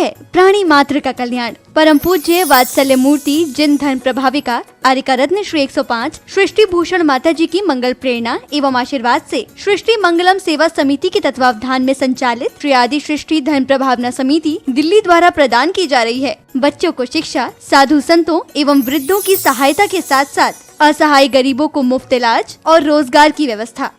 है प्राणी मात्र का कल्याण। परम पूज्य वात्सल्य मूर्ति जिन धर्म प्रभाविका आर्यका रत्न श्री 105 सृष्टि भूषण माता जी की मंगल प्रेरणा एवं आशीर्वाद से सृष्टि मंगलम सेवा समिति के तत्वावधान में संचालित श्री आदि सृष्टि धर्म प्रभावना समिति दिल्ली द्वारा प्रदान की जा रही है बच्चों को शिक्षा, साधु संतों एवं वृद्धों की सहायता के साथ साथ असहाय गरीबों को मुफ्त इलाज और रोजगार की व्यवस्था।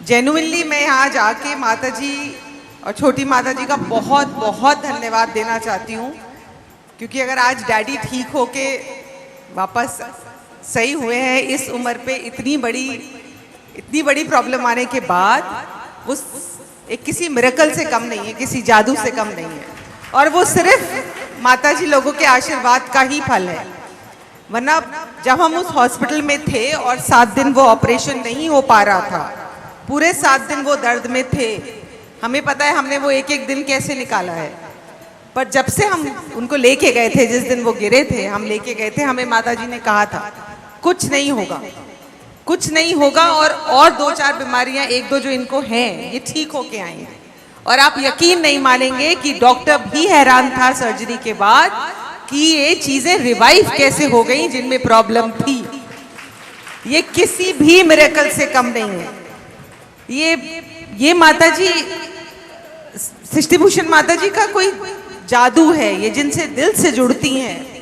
जेन्युइनली मैं यहाँ जाके माता जी और छोटी माता जी का बहुत बहुत धन्यवाद देना चाहती हूँ, क्योंकि अगर आज डैडी ठीक होके वापस सही हुए हैं इस उम्र पे इतनी बड़ी प्रॉब्लम आने के बाद, वो एक किसी मिरेकल से कम नहीं है, किसी जादू से कम नहीं है, और वो सिर्फ माता जी लोगों के आशीर्वाद का ही फल है। वरना जब हम उस हॉस्पिटल में थे और 7 दिन वो ऑपरेशन नहीं हो पा रहा था, पूरे 7 दिन वो दर्द में थे, हमें पता है हमने वो एक एक दिन कैसे निकाला है। पर जब से हम उनको लेके गए थे, जिस दिन वो गिरे थे हम लेके गए थे, हमें माता जी ने कहा था कुछ नहीं होगा, कुछ नहीं होगा, और 2-4 बीमारियां 1-2 जो इनको हैं ये ठीक होके आएंगे। और आप यकीन नहीं मानेंगे कि डॉक्टर भी हैरान था सर्जरी के बाद कि ये चीजें रिवाइव कैसे हो गई जिनमें प्रॉब्लम थी। ये किसी भी मिरेकल से कम नहीं है। ये माता जी, सृष्टि भूषण माता जी का कोई जादू है, ये जिनसे दिल से जुड़ती हैं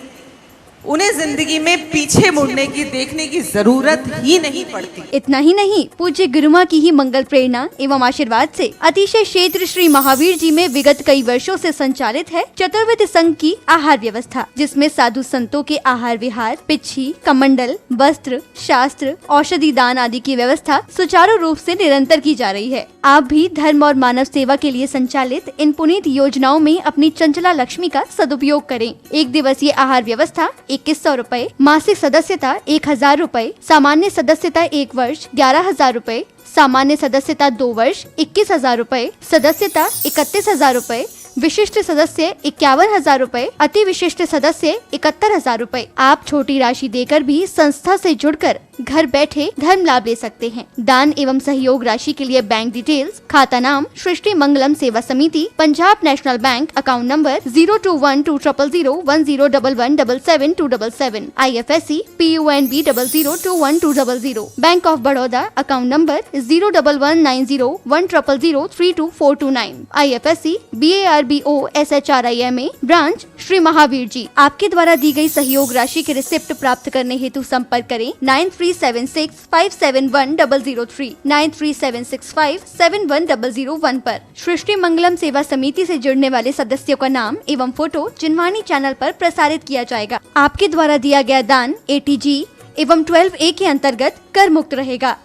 उन्हें जिंदगी में पीछे मुड़ने की, देखने की जरूरत ही नहीं पड़ती। इतना ही नहीं, पूज्य गुरुमा की ही मंगल प्रेरणा एवं आशीर्वाद से अतिशय क्षेत्र श्री महावीर जी में विगत कई वर्षों से संचालित है चतुर्विध संघ की आहार व्यवस्था, जिसमें साधु संतों के आहार विहार, पिच्छी, कमंडल, वस्त्र, शास्त्र, औषधि दान आदि की व्यवस्था सुचारू रूप से निरंतर की जा रही है। आप भी धर्म और मानव सेवा के लिए संचालित इन पुनीत योजनाओं में अपनी चंचला लक्ष्मी का सदुपयोग करें। 1 दिवसीय आहार व्यवस्था 2100 रूपए, मासिक सदस्यता 1000 रूपए, सामान्य सदस्यता 1 वर्ष 11,000 रूपए, सामान्य सदस्यता 2 वर्ष 21,000 रूपए, सदस्यता 31,000 रूपए, विशिष्ट सदस्य 51,000 रूपए, अति विशिष्ट सदस्य 71,000 रूपए। आप छोटी राशि देकर भी संस्था से जुड़कर घर बैठे धर्म लाभ ले सकते हैं। दान एवं सहयोग राशि के लिए बैंक डिटेल्स, खाता नाम सृष्टि Mangalam Seva Samiti, Punjab National Bank, account number 02120010117777, IFSC PUNB 00212000, Bank of Baroda, account number 011901000324429, IFSC BARBO SHRIMA, branch Shri Mahavir ji. आपके द्वारा दी गई सहयोग राशि के रिसिप्ट प्राप्त करने हेतु संपर्क करें 9376571003, 9376571001 पर। सृष्टि मंगलम सेवा समिति से जुड़ने वाले सदस्यों का नाम एवं फोटो जिनवाणी चैनल पर प्रसारित किया जाएगा। आपके द्वारा दिया गया दान ATG एवं 12A के अंतर्गत कर मुक्त रहेगा।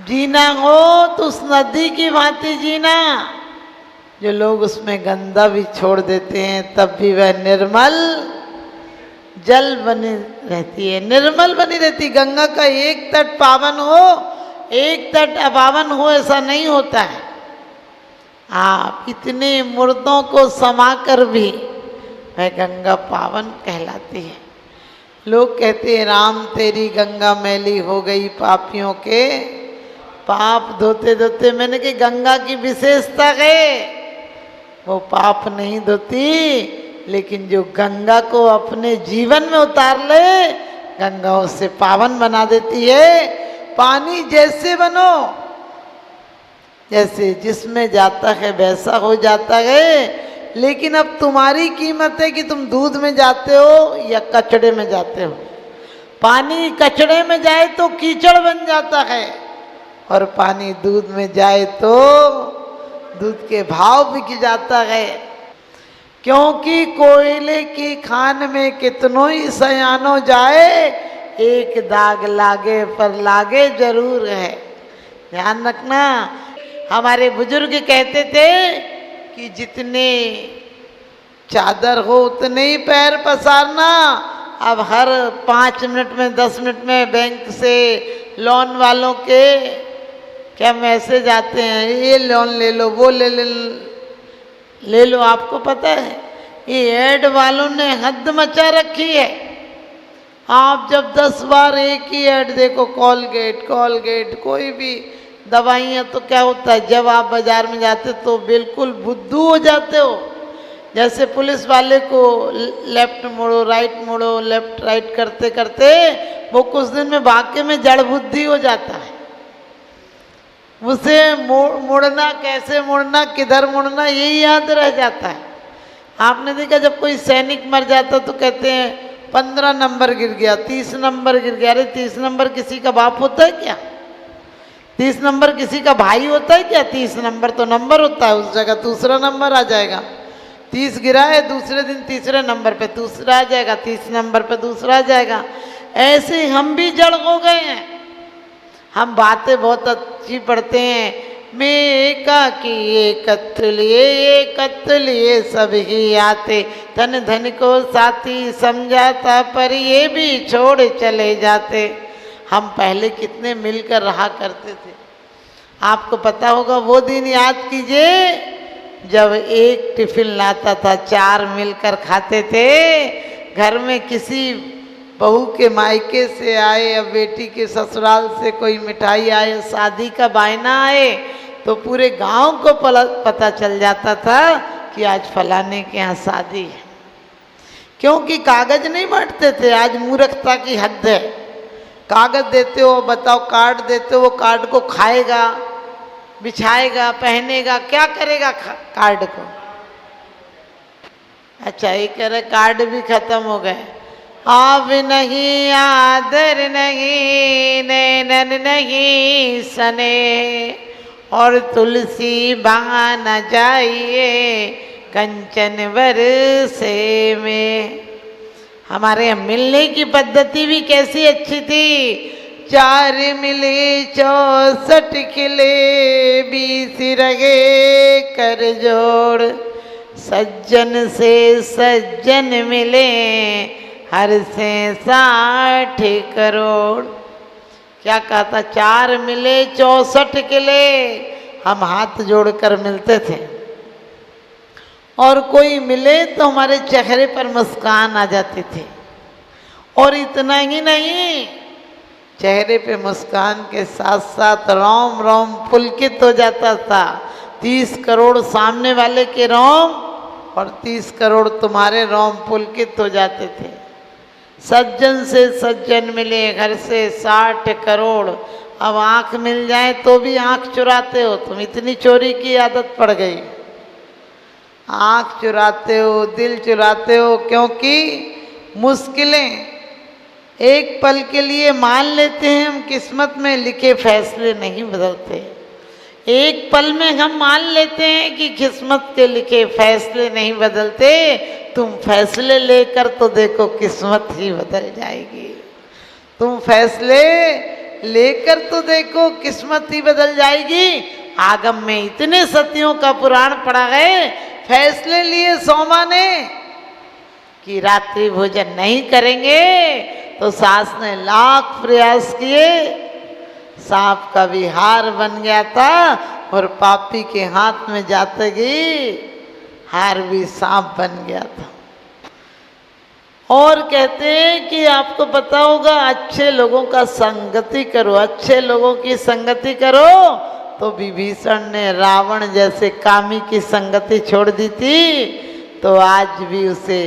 जीना हो तो उस नदी की भांति जीना, जो लोग उसमें गंदा भी छोड़ देते हैं तब भी वह निर्मल जल बनी रहती है, निर्मल बनी रहती। गंगा का एक तट पावन हो, एक तट अपावन हो, ऐसा नहीं होता है। आप इतने मुर्दों को समाकर भी वह गंगा पावन कहलाती है। लोग कहते हैं राम तेरी गंगा मैली हो गई पापियों के पाप धोते धोते। मैंने कि गंगा की विशेषता है वो पाप नहीं धोती, लेकिन जो गंगा को अपने जीवन में उतार ले गंगा उससे पावन बना देती है। पानी जैसे बनो, जैसे जिसमें जाता है वैसा हो जाता है। लेकिन अब तुम्हारी कीमत है कि तुम दूध में जाते हो या कचड़े में जाते हो। पानी कचड़े में जाए तो कीचड़ बन जाता है, और पानी दूध में जाए तो दूध के भाव बिक जाता है। क्योंकि कोयले की खान में कितनों ही सयानो जाए, एक दाग लागे पर लागे जरूर है। ध्यान रखना। हमारे बुजुर्ग कहते थे कि जितने चादर हो उतने ही पैर पसारना। अब हर 5 मिनट में 10 मिनट में बैंक से लोन वालों के क्या मैसेज आते हैं, ये लोन ले लो, वो ले लो। आपको पता है ये ऐड वालों ने हद मचा रखी है। आप जब 10 बार एक ही ऐड देखो, कॉलगेट, कोई भी दवाइयाँ तो क्या होता है, जब आप बाजार में जाते तो बिल्कुल बुद्धू हो जाते हो। जैसे पुलिस वाले को लेफ्ट मोड़ो राइट मोड़ो, लेफ्ट राइट करते करते वो कुछ दिन में वाकई में जड़ बुद्धि हो जाता है। उसे मुड़ना, कैसे मुड़ना, किधर मुड़ना, यही याद रह जाता है। आपने देखा जब कोई सैनिक मर जाता तो कहते हैं 15 नंबर गिर गया, 30 नंबर गिर गया। अरे 30 नंबर किसी का बाप होता है क्या? 30 नंबर किसी का भाई होता है क्या? 30 नंबर तो नंबर होता है, उस जगह दूसरा नंबर आ जाएगा। 30 गिरा है, दूसरे दिन तीसरे नंबर पे दूसरा आ जाएगा, 30 नंबर पे दूसरा आ जाएगा। ऐसे हम भी जड़ हो गए हैं। हम बातें बहुत अच्छी पढ़ते हैं, मैं एकाकी एकत्व लिए सब ही आते, धन धन को साथी समझाता पर ये भी छोड़ चले जाते। हम पहले कितने मिलकर रहा करते थे। आपको पता होगा वो दिन याद कीजिए जब एक टिफिन लाता था, 4 मिलकर खाते थे। घर में किसी बहू के मायके से आए या बेटी के ससुराल से कोई मिठाई आए, शादी का बायना आए, तो पूरे गांव को पता चल जाता था कि आज फलाने के यहाँ शादी है। क्योंकि कागज नहीं बांटते थे। आज मूर्खता की हद है। कागज देते हो, बताओ कार्ड देते हो, वो कार्ड को खाएगा, बिछाएगा, पहनेगा, क्या करेगा कार्ड को? अच्छा, ये कह रहे कार्ड भी खत्म हो गए। आव नहीं, आदर नहीं, नैनन नहीं सने, और तुलसी बहाना जाइए कंचन बरसे में। हमारे यहाँ मिलने की पद्धति भी कैसी अच्छी थी। 4 मिले 64 खिले, 20 रगे कर जोड़, सज्जन से सज्जन मिले हर से 60 करोड़। क्या कहा था? 4 मिले 64 किले। हम हाथ जोड़कर मिलते थे और कोई मिले तो हमारे चेहरे पर मुस्कान आ जाती थी। और इतना ही नहीं, चेहरे पे मुस्कान के साथ साथ रोम रोम पुलकित हो जाता था। 30 करोड़ सामने वाले के रोम और 30 करोड़ तुम्हारे रोम पुलकित हो जाते थे। सज्जन से सज्जन मिले घर से 60 करोड़। अब आँख मिल जाए तो भी आँख चुराते हो तुम, इतनी चोरी की आदत पड़ गई। आँख चुराते हो, दिल चुराते हो, क्योंकि मुश्किलें एक पल के लिए मान लेते हैं हम, किस्मत में लिखे फैसले नहीं बदलते। एक पल में हम मान लेते हैं कि किस्मत के लिखे फैसले नहीं बदलते। तुम फैसले लेकर तो देखो, किस्मत ही बदल जाएगी। तुम फैसले लेकर तो देखो, किस्मत ही बदल जाएगी। आगम में इतने सतियों का पुराण पढ़ा है, फैसले लिए सोमा ने कि रात्रि भोजन नहीं करेंगे, तो सास ने लाख प्रयास किए, सांप का विहार बन गया था और पापी के हाथ में जाते गई हार भी सांप बन गया था। और कहते हैं कि आपको पता होगा, अच्छे लोगों का संगति करो, अच्छे लोगों की संगति करो। तो विभीषण ने रावण जैसे कामी की संगति छोड़ दी थी, तो आज भी उसे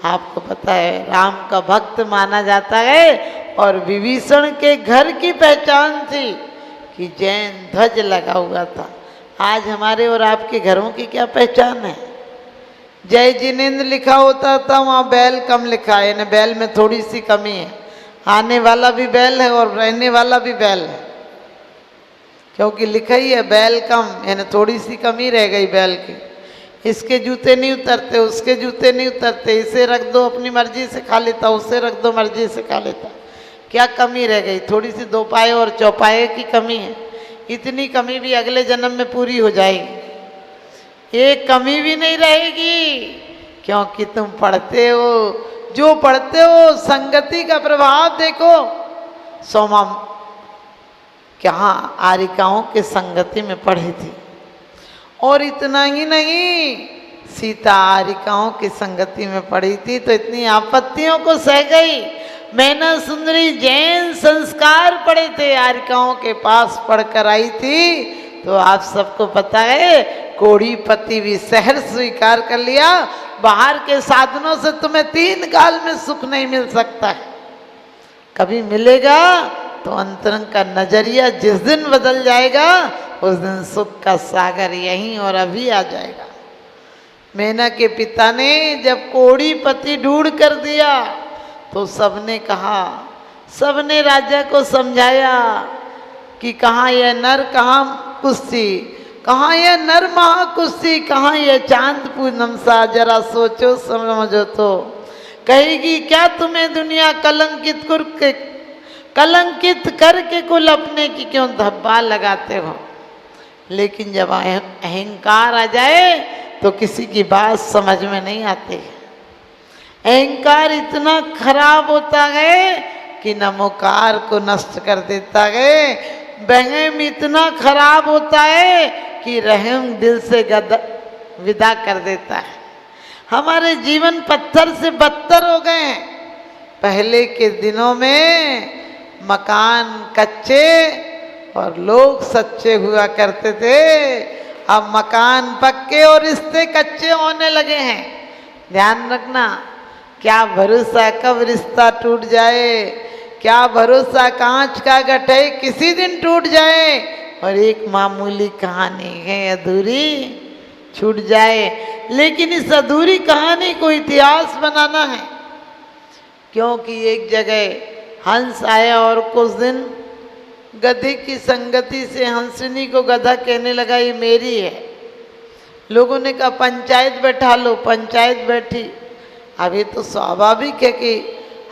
आपको पता है राम का भक्त माना जाता है। और विभीषण के घर की पहचान थी कि जैन ध्वज लगा हुआ था। आज हमारे और आपके घरों की क्या पहचान है? जय जिनेन्द्र लिखा होता था, वहाँ बैल कम लिखा है, यानी बैल में थोड़ी सी कमी है। आने वाला भी बैल है और रहने वाला भी बैल है, क्योंकि लिखा ही है बैल कम, यानी थोड़ी सी कमी रह गई बैल की। इसके जूते नहीं उतरते, उसके जूते नहीं उतरते, इसे रख दो अपनी मर्जी से खा लेता, उसे रख दो मर्जी से खा लेता। क्या कमी रह गई? थोड़ी सी 2 पाए और चौपाए की कमी है। इतनी कमी भी अगले जन्म में पूरी हो जाएगी। एक कमी भी नहीं रहेगी, क्योंकि तुम पढ़ते हो, जो पढ़ते हो संगति का प्रभाव देखो। सोमा क्या आरिकाओं के संगति में पढ़ी थी। और इतना ही नहीं, सीता आरिकाओं की संगति में पड़ी थी तो इतनी आपत्तियों को सह गई। मैना सुंदरी जैन संस्कार पढ़े थे, आर्यकाओं के पास पढ़कर आई थी। तो आप सबको पता है कोड़ीपति भी शहर स्वीकार कर लिया। बाहर के साधनों से तुम्हें 3 काल में सुख नहीं मिल सकता है, कभी मिलेगा तो अंतरंग का नजरिया जिस दिन बदल जाएगा उस दिन सुख का सागर यहीं और अभी आ जाएगा। मैना के पिता ने जब कोड़ीपति ढूंढ कर दिया तो सबने कहा, सबने राजा को समझाया कि कहाँ यह नर, कहाँ कुश्ती, कहाँ यह नर महाकुश्ती, कहाँ यह चांद पूनम सा, जरा सोचो समझो तो। कहेगी क्या तुम्हें दुनिया कलंकित करके कुल अपने की क्यों धब्बा लगाते हो। लेकिन जब अहंकार आ जाए तो किसी की बात समझ में नहीं आती। अहंकार इतना खराब होता है कि नमोकार को नष्ट कर देता है। बहम इतना खराब होता है कि रहम दिल से विदा कर देता है। हमारे जीवन पत्थर से बदतर हो गए हैं। पहले के दिनों में मकान कच्चे और लोग सच्चे हुआ करते थे। अब मकान पक्के और रिश्ते कच्चे होने लगे हैं। ध्यान रखना, क्या भरोसा कब रिश्ता टूट जाए, क्या भरोसा कांच का गठे किसी दिन टूट जाए और एक मामूली कहानी है अधूरी छूट जाए। लेकिन इस अधूरी कहानी को इतिहास बनाना है, क्योंकि एक जगह हंस आया और कुछ दिन गधे की संगति से हंसनी को गधा कहने लगा ये मेरी है। लोगों ने कहा पंचायत बैठा लो, पंचायत बैठी। अब ये तो स्वाभाविक है कि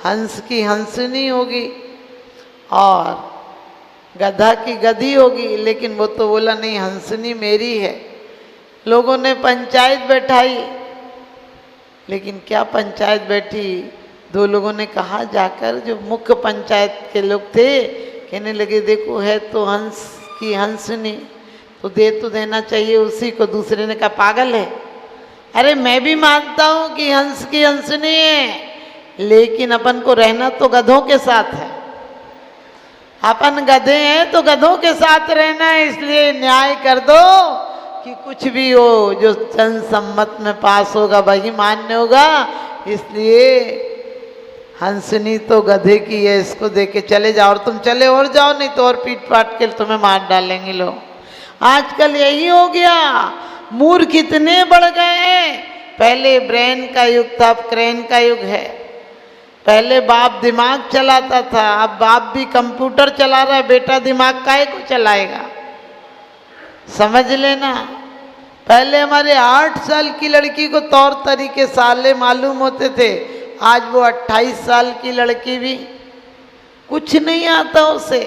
हंस की हंसनी होगी और गधा की गधी होगी, लेकिन वो तो बोला नहीं हंसनी मेरी है। लोगों ने पंचायत बैठाई, लेकिन क्या पंचायत बैठी, 2 लोगों ने कहा जाकर, जो मुख्य पंचायत के लोग थे, कहने लगे देखो है तो हंस की हंसनी, तो देना चाहिए उसी को। दूसरे ने कहा पागल है, अरे मैं भी मानता हूँ कि हंस की हंसनी है, लेकिन अपन को रहना तो गधों के साथ है। अपन गधे हैं तो गधों के साथ रहना है, इसलिए न्याय कर दो कि कुछ भी हो जो जनसम्मत में पास होगा वही मान्य होगा। इसलिए हंसनी तो गधे की है, इसको दे के चले जाओ और तुम चले और जाओ, नहीं तो और पीट पाट के तुम्हें मार डालेंगे लोग। आजकल यही हो गया, मूर्ख इतने बढ़ गए हैं। पहले ब्रेन का युग था, अब क्रेन का युग है। पहले बाप दिमाग चलाता था, अब बाप भी कंप्यूटर चला रहा है, बेटा दिमाग काहे को चलाएगा, समझ लेना। पहले हमारे 8 साल की लड़की को तौर तरीके साले मालूम होते थे, आज वो 28 साल की लड़की भी कुछ नहीं आता उसे।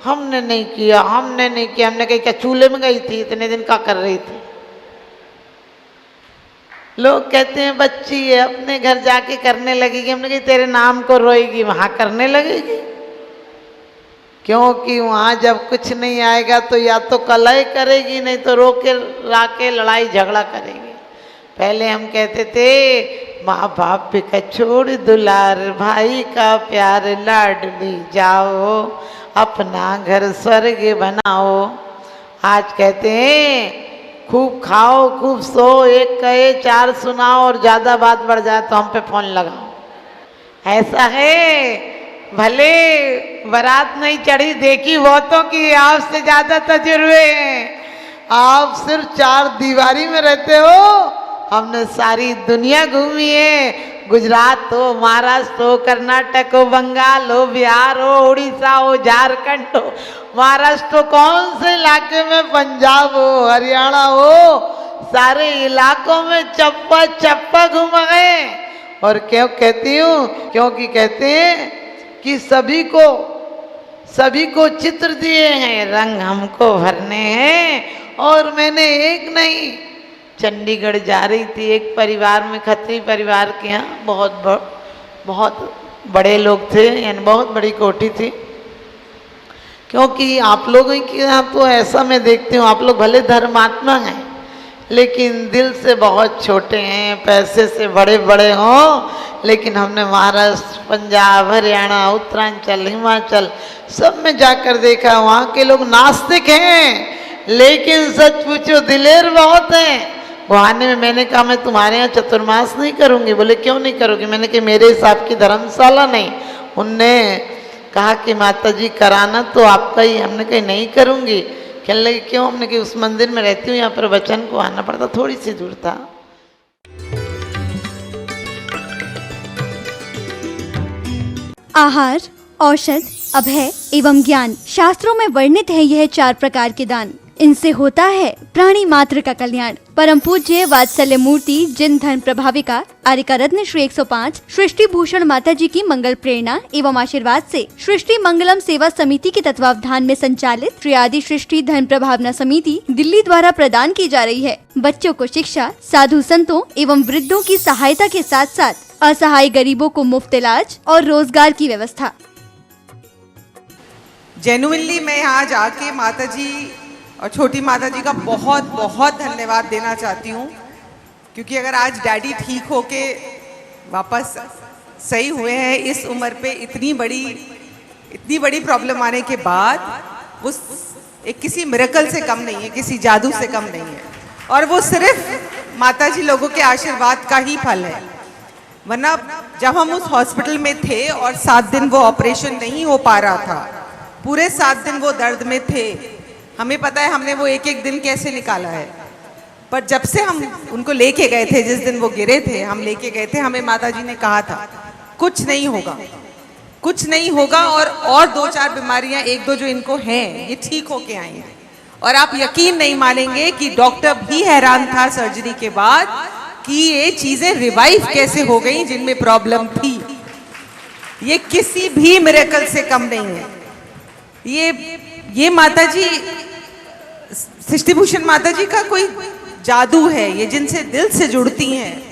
हमने नहीं किया, हमने नहीं किया, हमने कही क्या चूल्हे में गई थी, इतने दिन का कर रही थी। लोग कहते हैं बच्ची है अपने घर जाके करने लगेगी, हमने कही तेरे नाम को रोएगी, वहां करने लगेगी, क्योंकि वहां जब कुछ नहीं आएगा तो या तो कलह करेगी, नहीं तो रोके राके लड़ाई झगड़ा करेगी। पहले हम कहते थे माँ बाप का छोड़ दुलार, भाई का प्यार लाडली जाओ, अपना घर स्वर्ग बनाओ। आज कहते हैं खूब खाओ खूब सो, एक कहे 4 सुनाओ और ज़्यादा बात बढ़ जाए तो हम पे फोन लगाओ। ऐसा है, भले बारात नहीं चढ़ी, देखी बहुतों की, आपसे ज़्यादा तजुर्बे हैं। आप सिर्फ 4 दीवारी में रहते हो, हमने सारी दुनिया घूमी है। गुजरात हो, महाराष्ट्र हो, कर्नाटक हो, बंगाल हो, बिहार हो, उड़ीसा हो, झारखंड हो, महाराष्ट्र हो, कौन से इलाके में, पंजाब हो, हरियाणा हो, सारे इलाकों में चप्पा चप्पा घूम गए। और क्यों कहती हूँ, क्योंकि कहते हैं कि सभी को चित्र दिए हैं, रंग हमको भरने हैं। और मैंने एक नहीं, चंडीगढ़ जा रही थी, एक परिवार में, खत्री परिवार के यहाँ बहुत बड़े लोग थे, यानी बहुत बड़ी कोठी थी। क्योंकि आप लोगों के यहाँ तो ऐसा मैं देखती हूँ, आप लोग भले धर्मात्मा हैं लेकिन दिल से बहुत छोटे हैं, पैसे से बड़े बड़े हों लेकिन हमने महाराष्ट्र, पंजाब, हरियाणा, उत्तरांचल, हिमाचल सब में जाकर देखा, वहाँ के लोग नास्तिक हैं लेकिन सच पूछो दिलेर बहुत हैं। बहाने में मैंने कहा मैं तुम्हारे यहाँ चतुर्मास नहीं करूँगी। बोले क्यों नहीं करोगी? मैंने कहा मेरे हिसाब की धर्मशाला नहीं। उनने कहा कि माता जी कराना तो आपका ही। हमने कहा नहीं करूँगी। कहने लगे क्यों? हमने कहा उस मंदिर में रहती हूँ, यहाँ पर वचन को आना पड़ता, थोड़ी सी दूर था। आहार, औषध, अभय एवं ज्ञान। शास्त्रों में वर्णित है यह 4 प्रकार के दान। इनसे होता है प्राणी मात्र का कल्याण। परम पूज्य वात्सल्य मूर्ति जिन धर्म प्रभाविका आर्यका रत्न श्री 105 सृष्टि भूषण माता जी की मंगल प्रेरणा एवं आशीर्वाद से सृष्टि मंगलम सेवा समिति के तत्वावधान में संचालित श्री आदि सृष्टि धर्म प्रभावना समिति दिल्ली द्वारा प्रदान की जा रही है। बच्चों को शिक्षा, साधु संतों एवं वृद्धों की सहायता के साथ साथ असहाय गरीबों को मुफ्त इलाज और रोजगार की व्यवस्था। जेन्युइनली मैं यहाँ जाके माता जी और छोटी माता जी का बहुत बहुत धन्यवाद देना चाहती हूँ, क्योंकि अगर आज डैडी ठीक होके वापस सही हुए हैं इस उम्र पे, इतनी बड़ी प्रॉब्लम आने के बाद, वो एक किसी मिरेकल से कम नहीं है, किसी जादू से कम नहीं है। और वो सिर्फ माता जी लोगों के आशीर्वाद का ही फल है। वरना जब हम उस हॉस्पिटल में थे और 7 दिन वो ऑपरेशन नहीं हो पा रहा था, पूरे 7 दिन वो दर्द में थे। हमें पता है हमने वो एक एक दिन कैसे निकाला है। पर जब से हम उनको लेके गए थे, जिस दिन वो गिरे थे, हम लेके गए थे, हमें माताजी ने कहा था कुछ नहीं होगा, कुछ नहीं होगा। और 2-4 बीमारियां 1-2 जो इनको हैं ये ठीक होके आई हैं। और आप यकीन नहीं मानेंगे कि डॉक्टर भी हैरान था सर्जरी के बाद कि ये चीजें रिवाइव कैसे हो गई जिनमें प्रॉब्लम थी। ये किसी भी मिरेकल से कम नहीं है। ये माता जी, सृष्टि भूषण माता जी का कोई जादू है। ये जिनसे दिल से जुड़ती हैं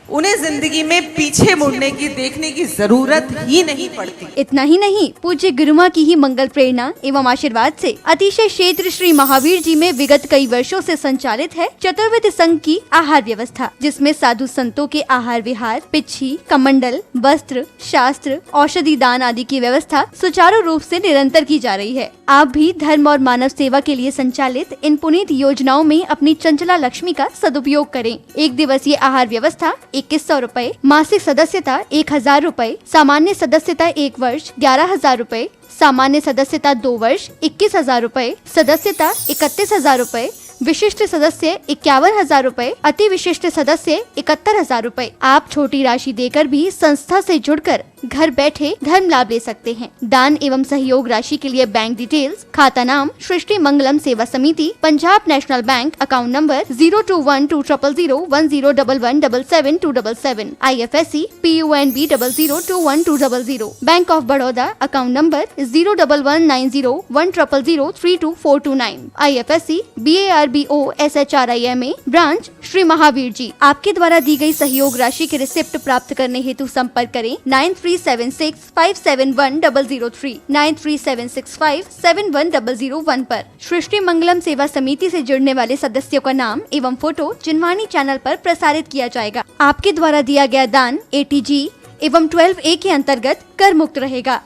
उन्हें जिंदगी में पीछे मुड़ने की, देखने की जरूरत ही नहीं पड़ती। इतना ही नहीं, पूज्य गुरुमा की ही मंगल प्रेरणा एवं आशीर्वाद से अतिशय क्षेत्र श्री महावीर जी में विगत कई वर्षों से संचालित है चतुर्विध संघ की आहार व्यवस्था, जिसमें साधु संतों के आहार विहार, पिच्छी, कमंडल, वस्त्र, शास्त्र, औषधि दान आदि की व्यवस्था सुचारू रूप से निरंतर की जा रही है। आप भी धर्म और मानव सेवा के लिए संचालित इन पुनीत योजनाओं में अपनी चंचला लक्ष्मी का सदुपयोग करें। 1 दिवसीय आहार व्यवस्था 2100 रूपए, मासिक सदस्यता 1000 रूपए, सामान्य सदस्यता 1 वर्ष 11,000 रूपए, सामान्य सदस्यता 2 वर्ष 21,000 रूपए, सदस्यता 31,000 रूपए, विशिष्ट सदस्य 51,000 रूपए, अति विशिष्ट सदस्य 71,000 रूपए। आप छोटी राशि देकर भी संस्था से जुड़कर घर बैठे धर्म लाभ ले सकते हैं। दान एवं सहयोग राशि के लिए बैंक डिटेल्स, खाता नाम सृष्टि Mangalam Seva Samiti, Punjab National Bank, account number 02120010117777, IFSC PUNB 00021200, Bank of Baroda, account number 011901000324429, IFSC BARBO SHRIMA, branch Shri Mahavir ji. आपके द्वारा दी गई सहयोग राशि के रिसिप्ट प्राप्त करने हेतु संपर्क करें 9376571003, 9376571001 पर। सृष्टि मंगलम सेवा समिति से जुड़ने वाले सदस्यों का नाम एवं फोटो जिनवाणी चैनल पर प्रसारित किया जाएगा। आपके द्वारा दिया गया दान ATG एवं 12A के अंतर्गत कर मुक्त रहेगा।